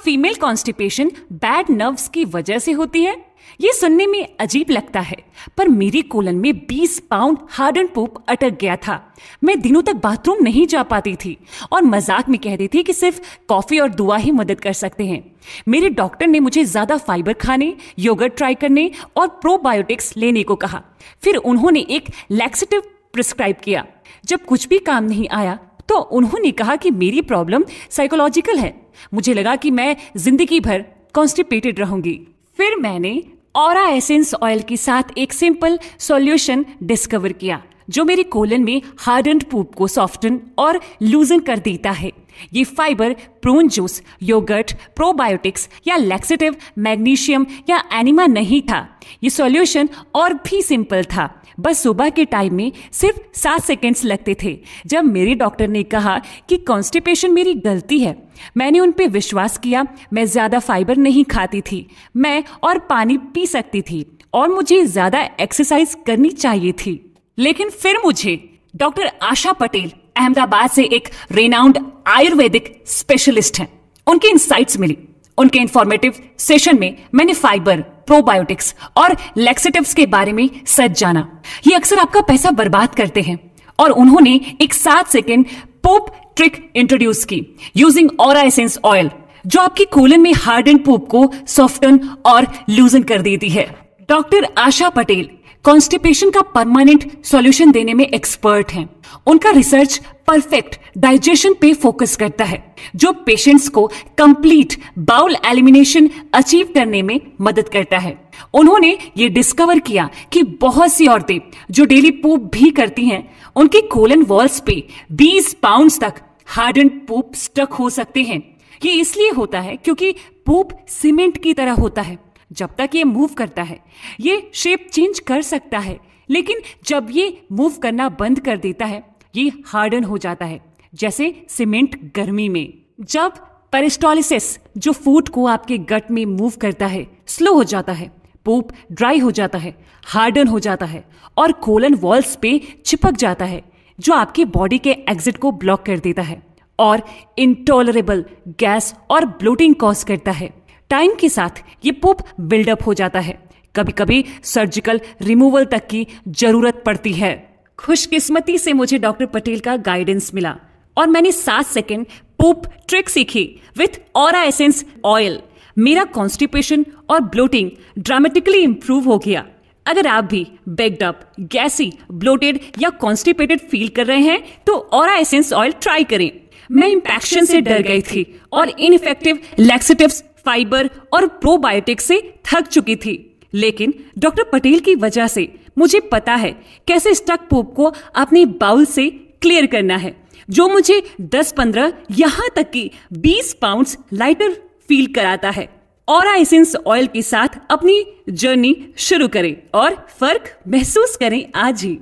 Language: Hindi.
फीमेल कॉन्स्टिपेशन बैड नर्व्स की वजह से होती है? ये सुनने में अजीब लगता है, पर मेरी कोलन में 20 पाउंड हार्डन पूप अटक गया था। मैं दिनों तक बाथरूम नहीं जा पाती थी और मजाक में कह रही थी कि सिर्फ कॉफी और दुआ ही मदद कर सकते हैं। मेरे डॉक्टर ने मुझे ज्यादा फाइबर खाने, योगर्ट ट्राई करने और प्रोबायोटिक्स लेने को कहा। फिर उन्होंने एक लैक्सेटिव प्रिस्क्राइब किया। जब कुछ भी काम नहीं आया तो उन्होंने कहा कि मेरी प्रॉब्लम साइकोलॉजिकल है। मुझे लगा कि मैं जिंदगी भर कॉन्स्टिपेटेड रहूंगी। फिर मैंने ऑरा एसेंस ऑयल के साथ एक सिंपल सॉल्यूशन डिस्कवर किया जो मेरे कोलन में हार्डन्ड पूप को सॉफ्टन और लूजन कर देता है। ये fibre prune juice, yogurt, probiotics या लैक्सेटिव, मैग्नीशियम या एनिमा नहीं था। ये सॉल्यूशन और भी सिंपल था। बस सुबह के टाइम में सिर्फ 7 सेकेंड्स लगते थे। जब मेरे डॉक्टर ने कहा कि कॉन्स्टिपेशन मेरी गलती है, मैंने उन पे विश्वास किया। मैं ज्यादा फाइबर नहीं खाती थी, मैं और पानी पी सकती थी और मुझे ज्यादा एक्सरसाइज करनी चाहिए थी। लेकिन फिर मुझे डॉक्टर आशा पटेल, अहमदाबाद से एक रेनाउंड आयुर्वेदिक स्पेशलिस्ट हैं, उनके इंसाइट्स मिली। उनके इंफॉर्मेटिव सेशन में मैंने फाइबर, प्रोबायोटिक्स और लैक्सेटिव्स के बारे में सच जाना। ये अक्सर आपका पैसा बर्बाद करते हैं। और उन्होंने एक 7 सेकेंड पूप ट्रिक इंट्रोड्यूस की यूजिंग ऑरा एसेंस ऑयल, जो आपकी कोलन में हार्डन पूप को सॉफ्टन और लूजन कर देती है। डॉक्टर आशा पटेल कॉन्स्टिपेशन का परमानेंट सॉल्यूशन देने में एक्सपर्ट हैं। उनका रिसर्च परफेक्ट डाइजेशन पे फोकस करता है, जो पेशेंट्स को कंप्लीट बाउल एलिमिनेशन अचीव करने में मदद करता है। उन्होंने ये डिस्कवर किया कि बहुत सी औरतें जो डेली पूप भी करती हैं, उनके कोलन वॉल्स पे 20 पाउंड्स तक हार्डन पूप स्टक हो सकते हैं। ये इसलिए होता है क्योंकि पूप सीमेंट की तरह होता है। जब तक ये मूव करता है, ये शेप चेंज कर सकता है, लेकिन जब ये मूव करना बंद कर देता है, ये हार्डन हो जाता है, जैसे सीमेंट गर्मी में। जब पेरिस्टोलिसिस, जो फूड को आपके गट में मूव करता है, स्लो हो जाता है, पूप ड्राई हो जाता है, हार्डन हो जाता है और कोलन वॉल्स पे चिपक जाता है, जो आपके बॉडी के एग्जिट को ब्लॉक कर देता है और इंटॉलरेबल गैस और ब्लोटिंग कॉज करता है। टाइम के साथ ये पूप बिल्डअप हो जाता है। कभी कभी सर्जिकल रिमूवल तक की जरूरत पड़ती है। खुशकिस्मती से मुझे डॉक्टर पटेल का गाइडेंस मिला और मैंने 7 सेकेंड पूप ट्रिक सीखी विथ ऑरा एसेंस ऑयल। मेरा कॉन्स्टिपेशन और ब्लोटिंग ड्रामेटिकली इंप्रूव हो गया। अगर आप भी बेक्ड अप, गैसी, ब्लोटेड या कॉन्स्टिपेटेड फील कर रहे हैं तो ऑरा एसेंस ऑयल ट्राई करें। मैं इंफेक्शन से डर गई थी और इनइफेक्टिव लैक्सेटिव्स, फाइबर और प्रोबायोटिक्स से थक चुकी थी, लेकिन डॉक्टर पटेल की वजह से मुझे पता है कैसे स्टक पूप को अपने बाउल से क्लियर करना है, जो मुझे 10-15 यहां तक कि 20 पाउंड्स लाइटर फील कराता है। ऑरा एसेंस ऑयल के साथ अपनी जर्नी शुरू करें और फर्क महसूस करें आज ही।